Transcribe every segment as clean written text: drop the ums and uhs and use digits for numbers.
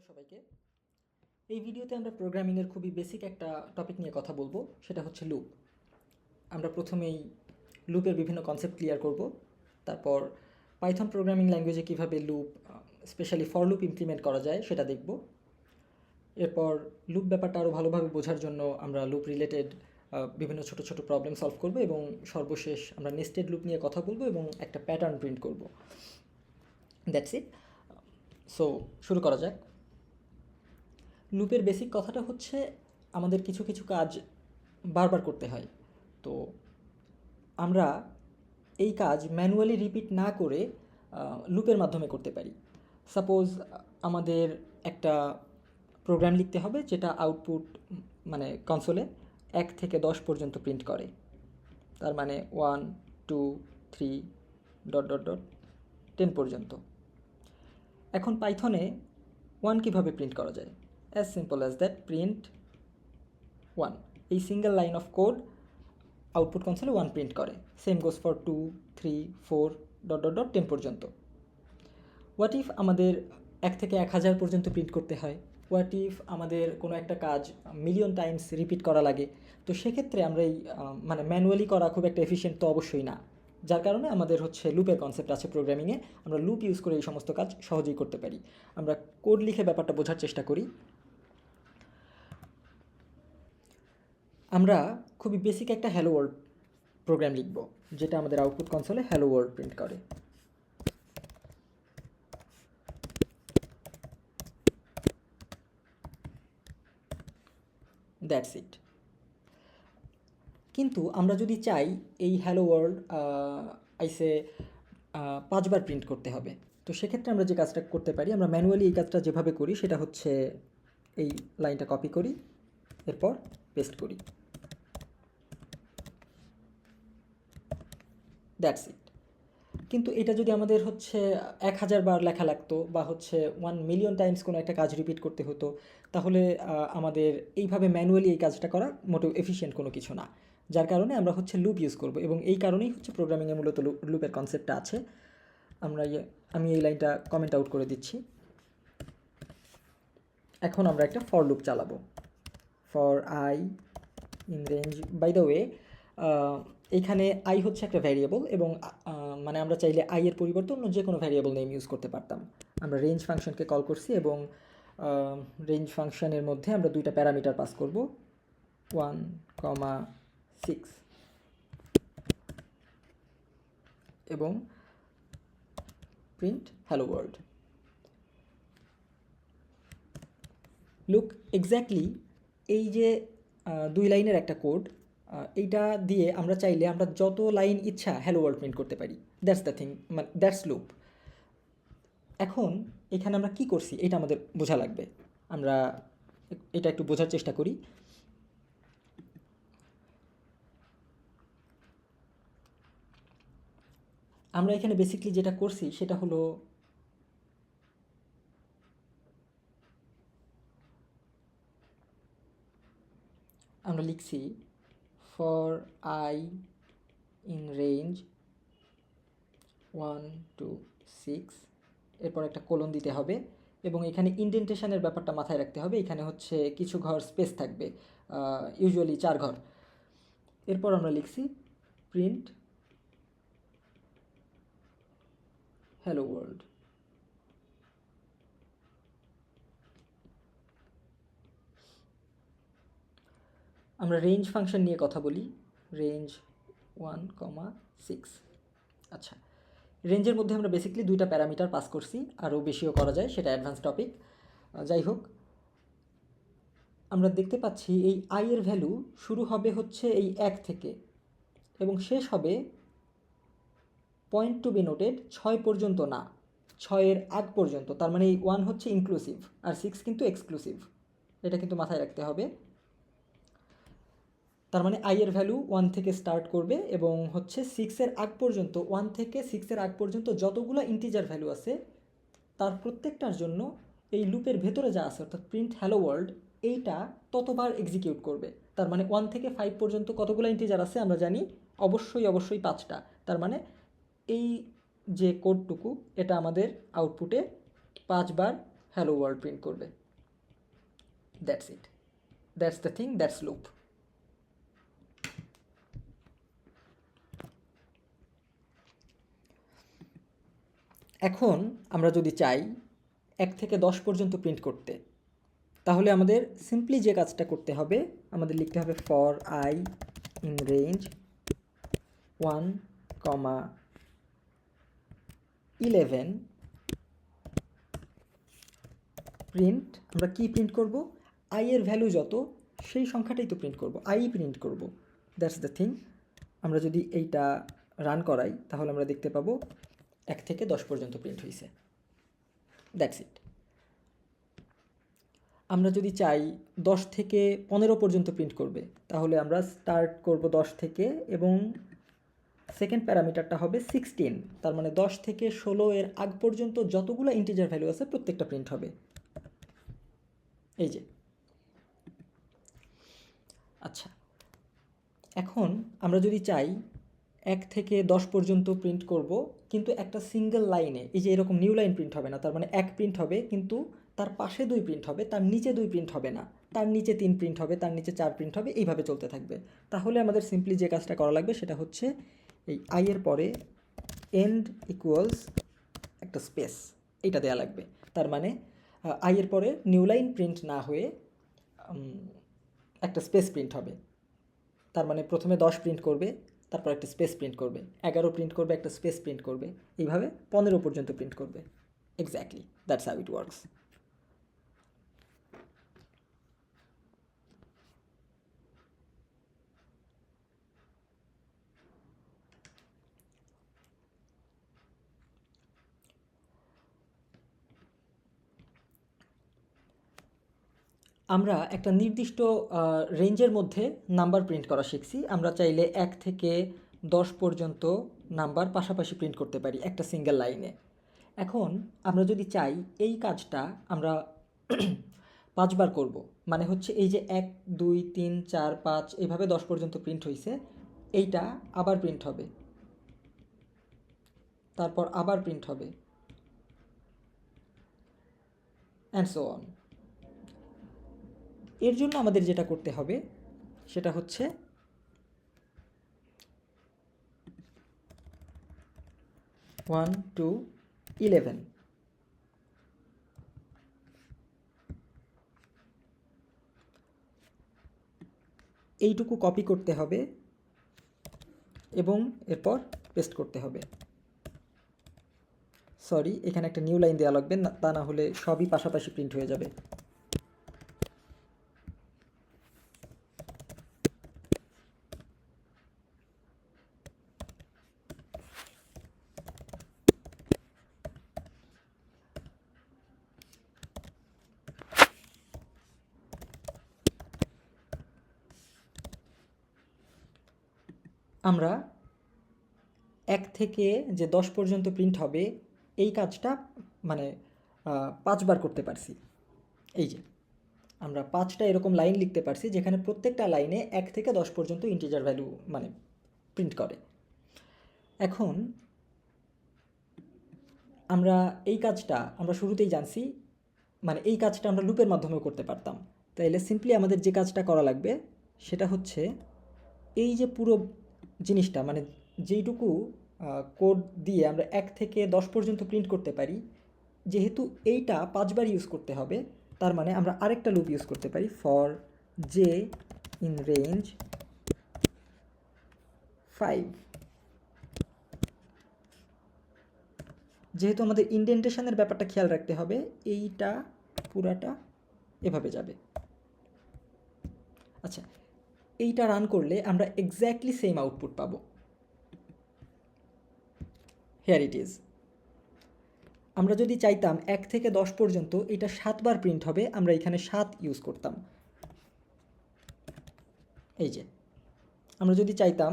Hello সবাইকে। এই ভিডিওতে আমরা প্রোগ্রামিংয়ের খুবই বেসিক একটা টপিক নিয়ে কথা বলবো, সেটা হচ্ছে লুপ। আমরা প্রথমেই লুপের বিভিন্ন কনসেপ্ট ক্লিয়ার করব, তারপর পাইথন প্রোগ্রামিং ল্যাঙ্গুয়েজে কীভাবে loop, specially for loop implement করা যায় সেটা দেখব। এরপর লুপ ব্যাপারটা আরও ভালোভাবে বোঝার জন্য আমরা লুপ রিলেটেড বিভিন্ন ছোট ছোট প্রবলেম সলভ করব এবং সর্বশেষ আমরা নেস্টেড লুপ নিয়ে কথা বলবো এবং একটা প্যাটার্ন প্রিন্ট করব। That's it. সো শুরু করা যাক। লুপের বেসিক কথাটা হচ্ছে আমাদের কিছু কিছু কাজ বারবার করতে হয়। তো আমরা এই কাজ ম্যানুয়ালি রিপিট না করে লুপের মাধ্যমে করতে পারি। সাপোজ আমাদের একটা প্রোগ্রাম লিখতে হবে যেটা আউটপুট মানে কনসোলে 1 থেকে 10 পর্যন্ত প্রিন্ট করে। তার মানে 1 2 3 ডট ডট ডট 10 পর্যন্ত। এখন পাইথনে 1 কীভাবে প্রিন্ট করা যায়? As simple as that, print 1। এই single line of code output কনসোলে 1 প্রিন্ট করে। Same goes for 2 3 4 dot dot dot 10 পর্যন্ত। হোয়াট ইফ আমাদের 1 থেকে 1000 পর্যন্ত প্রিন্ট করতে হয়? হোয়াট ইফ আমাদের কোনো একটা কাজ মিলিয়ন টাইমস রিপিট করা লাগে? তো সেক্ষেত্রে আমরা এই মানে ম্যানুয়ালি করা খুব একটা এফিশিয়েন্ট তো অবশ্যই না, যার কারণে আমাদের হচ্ছে লুপের কনসেপ্ট আছে প্রোগ্রামিংয়ে। আমরা লুপ ইউজ করে এই সমস্ত কাজ সহজেই করতে পারি। আমরা কোড লিখে ব্যাপারটা বোঝার চেষ্টা করি। আমরা খুবই বেসিক একটা হ্যালো ওয়ার্ল্ড প্রোগ্রাম লিখব, যেটা আমাদের আউটপুট কনসোলে হ্যালো ওয়ার্ল্ড প্রিন্ট করে। That's it. কিন্তু আমরা যদি চাই এই হ্যালো ওয়ার্ল্ড আইসে 5 বার প্রিন্ট করতে হবে, তো সেক্ষেত্রে আমরা যে কাজটা করতে পারি, আমরা ম্যানুয়ালি এই কাজটা যেভাবে করি সেটা হচ্ছে এই লাইনটা কপি করি, এরপর পেস্ট করি। That's it. কিন্তু এটা যদি আমাদের হচ্ছে 1000 বার লেখা লাগতো বা হচ্ছে 1 মিলিয়ন টাইমস কোনো একটা কাজ রিপিট করতে হতো, তাহলে আমাদের এইভাবে ম্যানুয়ালি এই কাজটা করা মোটেও এফিশিয়েন্ট কোনো কিছু না। যার কারণে আমরা হচ্ছে লুপ ইউজ করব, এবং এই কারণেই হচ্ছে প্রোগ্রামিংয়ে মূলত লুপের কনসেপ্টটা আছে। আমি এই লাইনটা কমেন্ট আউট করে দিচ্ছি। এখন আমরা একটা ফর লুপ চালাবো। For I in range, by the way এইখানে আই হচ্ছে একটা ভ্যারিয়েবল, এবং মানে আমরা চাইলে আই এর পরিবর্তে অন্য যে কোনো ভ্যারিয়েবল নেম ইউজ করতে পারতাম। আমরা রেঞ্জ ফাংশনকে কল করছি, এবং রেঞ্জ ফাংশনের মধ্যে আমরা দুইটা প্যারামিটার পাস করব, 1,6 এবং print hello world. Look exactly এই যে 2 লাইনের একটা কোড, এইটা দিয়ে আমরা চাইলে আমরা যত লাইন ইচ্ছা হ্যালো ওয়ার্ল্ড প্রিন্ট করতে পারি। দ্যাটস দ্য থিং, মানে দ্যাটস লুপ। এখন এখানে আমরা কি করছি এটা আমাদের বোঝা লাগবে। আমরা এটা একটু বোঝার চেষ্টা করি। আমরা এখানে বেসিকলি যেটা করছি সেটা হলো, আমরা লিখছি for I in range 1 to 6, এরপর একটা কোলন দিতে হবে, এবং এখানে ইনডেন্টেশনের ব্যাপারটা মাথায় রাখতে হবে। এখানে হচ্ছে কিছু ঘর স্পেস থাকবে, ইউজুয়ালি 4 ঘর। এরপর আমরা লিখছি প্রিন্ট হ্যালো ওয়ার্ল্ড। আমরা রেঞ্জ ফাংশন নিয়ে কথা বলি, রেঞ্জ 1,6। আচ্ছা, রেঞ্জের মধ্যে আমরা বেসিক্যালি দুইটা প্যারামিটার পাস করছি, আরও বেশিও করা যায়, সেটা অ্যাডভান্স টপিক। যাই হোক, আমরা দেখতে পাচ্ছি এই আই এর ভ্যালু শুরু হবে হচ্ছে এই 1 থেকে, এবং শেষ হবে পয়েন্ট টু বি নোটেড 6 পর্যন্ত না, 6-এর আগ পর্যন্ত। তার মানে এই 1 হচ্ছে ইনক্লুসিভ আর 6 কিন্তু এক্সক্লুসিভ, এটা কিন্তু মাথায় রাখতে হবে। তার মানে আই এর ভ্যালু 1 থেকে স্টার্ট করবে, এবং হচ্ছে 6-এর আগ পর্যন্ত, 1 থেকে 6-এর আগ পর্যন্ত যতগুলো ইন্টিজার ভ্যালু আছে তার প্রত্যেকটার জন্য এই লুপের ভেতরে যা আছে অর্থাৎ প্রিন্ট হ্যালো ওয়ার্ল্ড, এইটা ততবার এক্সিকিউট করবে। তার মানে 1 থেকে 5 পর্যন্ত কতগুলো ইন্টিজার আছে আমরা জানি, অবশ্যই 5টা। তার মানে এই যে কোডটুকু, এটা আমাদের আউটপুটে 5 বার হ্যালো ওয়ার্ল্ড প্রিন্ট করবে। That's it, that's the thing, that's loop. এখন আমরা যদি চাই 1 থেকে 10 পর্যন্ত প্রিন্ট করতে, তাহলে আমাদের সিম্পলি যে কাজটা করতে হবে, আমাদের লিখতে হবে for I in range 1, 11 print. আমরা কি প্রিন্ট করব? আই এর ভ্যালু যত সেই সংখ্যাটাই তো প্রিন্ট করব, আই প্রিন্ট করব। That's the thing. আমরা যদি এইটা রান করাই তাহলে আমরা দেখতে পাবো 1 থেকে 10 পর্যন্ত প্রিন্ট হয়েছে। That's it. আমরা যদি চাই 10 থেকে 15 পর্যন্ত প্রিন্ট করবে, তাহলে আমরা স্টার্ট করব 10 থেকে এবং সেকেন্ড প্যারামিটারটা হবে 16। তার মানে 10 থেকে 16 এর আগ পর্যন্ত যতগুলো ইন্টিজার ভ্যালু আছে প্রত্যেকটা প্রিন্ট হবে। এই যে। আচ্ছা, এখন আমরা যদি চাই 1 থেকে 10 পর্যন্ত প্রিন্ট করব, কিন্তু একটা সিঙ্গেল লাইনে, এই যে এরকম নিউ লাইন প্রিন্ট হবে না, তার মানে 1 প্রিন্ট হবে, কিন্তু তার পাশে 2 প্রিন্ট হবে, তার নিচে 2 প্রিন্ট হবে না, তার নিচে 3 প্রিন্ট হবে, তার নিচে 4 প্রিন্ট হবে, এইভাবে চলতে থাকবে। তাহলে আমাদের সিম্পলি যে কাজটা করা লাগবে সেটা হচ্ছে এই আই এর পরে এন্ড ইকুয়ালস একটা স্পেস, এইটা দেয়া লাগবে। তার মানে আই এর পরে নিউ লাইন প্রিন্ট না হয়ে একটা স্পেস প্রিন্ট হবে। তার মানে প্রথমে 10 প্রিন্ট করবে, তারপর একটা স্পেস প্রিন্ট করবে, 11 প্রিন্ট করবে, একটা স্পেস প্রিন্ট করবে, এইভাবে 15 পর্যন্ত প্রিন্ট করবে। Exactly, that's how it works. আমরা একটা নির্দিষ্ট রেঞ্জের মধ্যে নাম্বার প্রিন্ট করা শিখছি। আমরা চাইলে 1 থেকে 10 পর্যন্ত নাম্বার পাশাপাশি প্রিন্ট করতে পারি একটা সিঙ্গেল লাইনে। এখন আমরা যদি চাই এই কাজটা আমরা 5 বার করব, মানে হচ্ছে এই যে 1, 2, 3, 4, 5 এইভাবে 10 পর্যন্ত প্রিন্ট হয়েছে, এইটা আবার প্রিন্ট হবে, তারপর আবার প্রিন্ট হবে, অ্যান্ড সো অন। এর জন্য আমাদের যেটা করতে হবে সেটা হচ্ছে 1 to 11 এইটুকু কপি করতে হবে এবং এরপর পেস্ট করতে হবে। সরি, এখানে একটা নিউ লাইন দেওয়া লাগবে, তা না হলে সবই পাশাপাশি প্রিন্ট হয়ে যাবে। আমরা 1 থেকে যে 10 পর্যন্ত প্রিন্ট হবে এই কাজটা মানে 5 বার করতে পারছি। এই যে আমরা 5টা এরকম লাইন লিখতে পারছি যেখানে প্রত্যেকটা লাইনে 1 থেকে 10 পর্যন্ত ইন্টিজার ভ্যালু মানে প্রিন্ট করে। এখন আমরা এই কাজটা আমরা শুরুতেই জানছি, মানে এই কাজটা আমরা লুপের মাধ্যমেও করতে পারতাম। তাইলে সিম্পলি আমাদের যে কাজটা করা লাগবে সেটা হচ্ছে এই যে পুরো জিনিসটা, মানে যেইটুকু কোড দিয়ে আমরা 1 থেকে 10 পর্যন্ত প্রিন্ট করতে পারি, যেহেতু এইটা 5 বার ইউজ করতে হবে, তার মানে আমরা আরেকটা লুপ ইউজ করতে পারি, ফর জে ইন রেঞ্জ 5। যেহেতু আমাদের ইন্ডেন্টেশনের ব্যাপারটা খেয়াল রাখতে হবে, এইটা পুরাটা এভাবে যাবে। আচ্ছা, এইটা রান করলে আমরা এক্স্যাক্টলি সেম আউটপুট পাবো। Here it is. আমরা যদি চাইতাম 1 থেকে 10 পর্যন্ত এটা 7 বার প্রিন্ট হবে, আমরা এখানে 7 ইউজ করতাম। এই যে আমরা যদি চাইতাম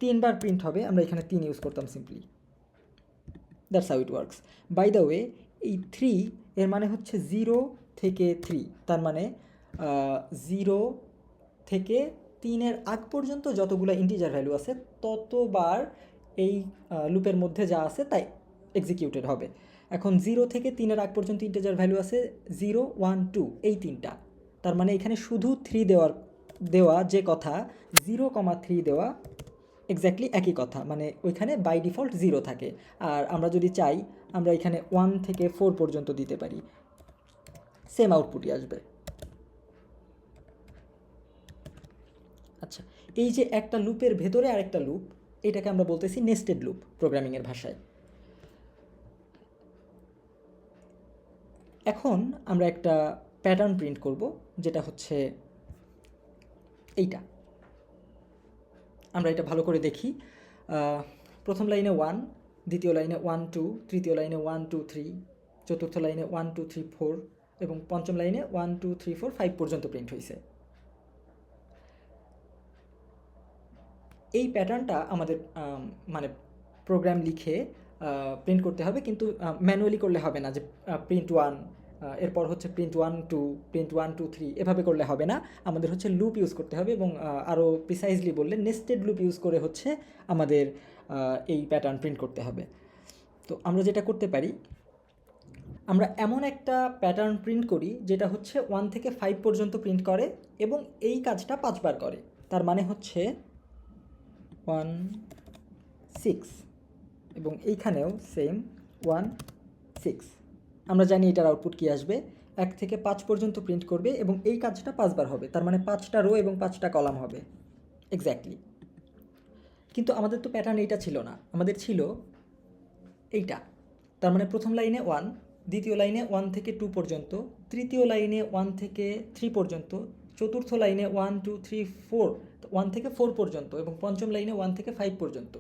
3 বার প্রিন্ট হবে, আমরা এখানে 3 ইউজ করতাম simply. That's how it works. By the way, এই 3 এর মানে হচ্ছে 0 থেকে 3, তার মানে 0 থেকে 3-এর আগ পর্যন্ত যতগুলো ইন্টিজার ভ্যালু আছে ততবার এই লুপের মধ্যে যা আছে তাই এক্সিকিউটেড হবে। এখন 0 থেকে 3-এর আগ পর্যন্ত ইন্টিজার ভ্যালু আছে 0, 1, 2 এই তিনটা। তার মানে এখানে শুধু 3 দেওয়া যে কথা, 0,3 দেওয়া এক্স্যাক্টলি একই কথা, মানে ওইখানে বাই ডিফল্ট 0 থাকে। আর আমরা যদি চাই আমরা এখানে 1 থেকে 4 পর্যন্ত দিতে পারি, সেম আউটপুটই আসবে। আচ্ছা, এই যে একটা লুপের ভেতরে আরেকটা লুপ, এটাকে আমরা বলতেছি নেস্টেড লুপ প্রোগ্রামিংয়ের ভাষায়। এখন আমরা একটা প্যাটার্ন প্রিন্ট করব, যেটা হচ্ছে এইটা। আমরা এটা ভালো করে দেখি। প্রথম লাইনে 1, দ্বিতীয় লাইনে 1, 2, তৃতীয় লাইনে 1, 2, 3, চতুর্থ লাইনে 1, 2, 3, 4 এবং পঞ্চম লাইনে 1, 2, 3, 4, 5 পর্যন্ত প্রিন্ট হয়েছে। এই প্যাটার্নটা আমাদের মানে প্রোগ্রাম লিখে প্রিন্ট করতে হবে, কিন্তু ম্যানুয়ালি করলে হবে না, যে প্রিন্ট 1 এরপর হচ্ছে প্রিন্ট 1, 2, প্রিন্ট 1, 2, 3 এভাবে করলে হবে না। আমাদের হচ্ছে লুপ ইউজ করতে হবে, এবং আরও প্রিসাইজলি বললে নেস্টেড লুপ ইউজ করে হচ্ছে আমাদের এই প্যাটার্ন প্রিন্ট করতে হবে। তো আমরা যেটা করতে পারি, আমরা এমন একটা প্যাটার্ন প্রিন্ট করি যেটা হচ্ছে 1 থেকে 5 পর্যন্ত প্রিন্ট করে এবং এই কাজটা 5 বার করে। তার মানে হচ্ছে 1, 6 এবং এইখানেও সেম 1, 6। আমরা জানি এটার আউটপুট কী আসবে, 1 থেকে 5 পর্যন্ত প্রিন্ট করবে এবং এই কাজটা 5 বার হবে। তার মানে 5টা রো এবং 5টা কলাম হবে এক্স্যাক্টলি। কিন্তু আমাদের তো প্যাটার্ন এইটা ছিল না, আমাদের ছিল এইটা। তার মানে প্রথম লাইনে 1, দ্বিতীয় লাইনে 1 থেকে 2 পর্যন্ত, তৃতীয় লাইনে 1 থেকে 3 পর্যন্ত, চতুর্থ লাইনে 1, 2, 3, 4, 1 থেকে 4 পর্যন্ত এবং পঞ্চম লাইনে 1 থেকে 5 পর্যন্ত।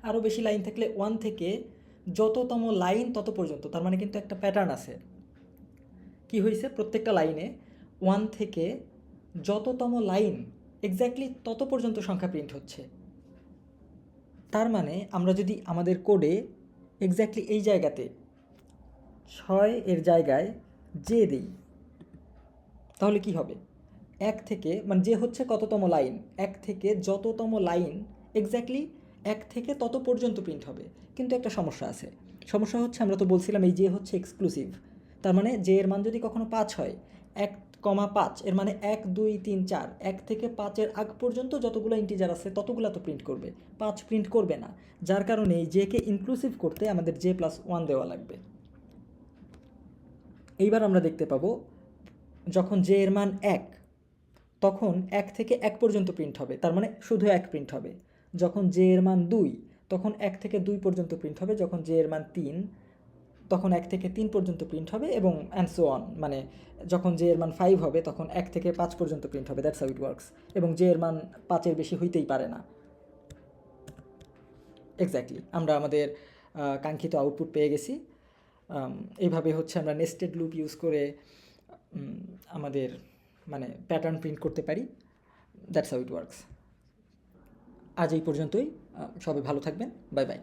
আরও বেশি লাইন থাকলে 1 থেকে যততম লাইন তত পর্যন্ত। তার মানে কিন্তু একটা প্যাটার্ন আছে। কি হয়েছে, প্রত্যেকটা লাইনে 1 থেকে যততম লাইন এক্স্যাক্টলি তত পর্যন্ত সংখ্যা প্রিন্ট হচ্ছে। তার মানে আমরা যদি আমাদের কোডে এক্স্যাক্টলি এই জায়গাতে 6 এর জায়গায় যে দিই, তাহলে কি হবে, 1 থেকে মানে যে হচ্ছে কততম লাইন, 1 থেকে যততম লাইন এক্স্যাক্টলি 1 থেকে তত পর্যন্ত প্রিন্ট হবে। কিন্তু একটা সমস্যা আছে। সমস্যা হচ্ছে, আমরা তো বলছিলাম এই যে হচ্ছে এক্সক্লুসিভ। তার মানে যে এর মান যদি কখনো 5 হয়, 1,5 এর মানে 1, 2, 3, 4, 1 থেকে 5-এর আগ পর্যন্ত যতগুলো ইন্টিজার আছে ততগুলো তো প্রিন্ট করবে, 5 প্রিন্ট করবে না। যার কারণে এই জেকে ইনক্লুসিভ করতে আমাদের j+1 দেওয়া লাগবে। এইবার আমরা দেখতে পাবো যখন জে এর মান 1, তখন 1 থেকে 1 পর্যন্ত প্রিন্ট হবে, তার মানে শুধু 1 প্রিন্ট হবে। যখন জে এর মান 2, তখন 1 থেকে 2 পর্যন্ত প্রিন্ট হবে। যখন জে এর মান 3, তখন 1 থেকে 3 পর্যন্ত প্রিন্ট হবে, এবং অ্যান্ড সো অন। মানে যখন জে এর মান 5 হবে তখন 1 থেকে 5 পর্যন্ত প্রিন্ট হবে। That's how it works. এবং জে এর মান 5-এর বেশি হইতেই পারে না। এক্স্যাক্টলি, আমরা আমাদের কাঙ্ক্ষিত আউটপুট পেয়ে গেছি। এইভাবে হচ্ছে আমরা নেস্টেড লুপ ইউজ করে আমাদের মানে প্যাটার্ন প্রিন্ট করতে পারি। That's how it works. আজ এই পর্যন্তই। সবাই ভালো থাকবেন। Bye bye.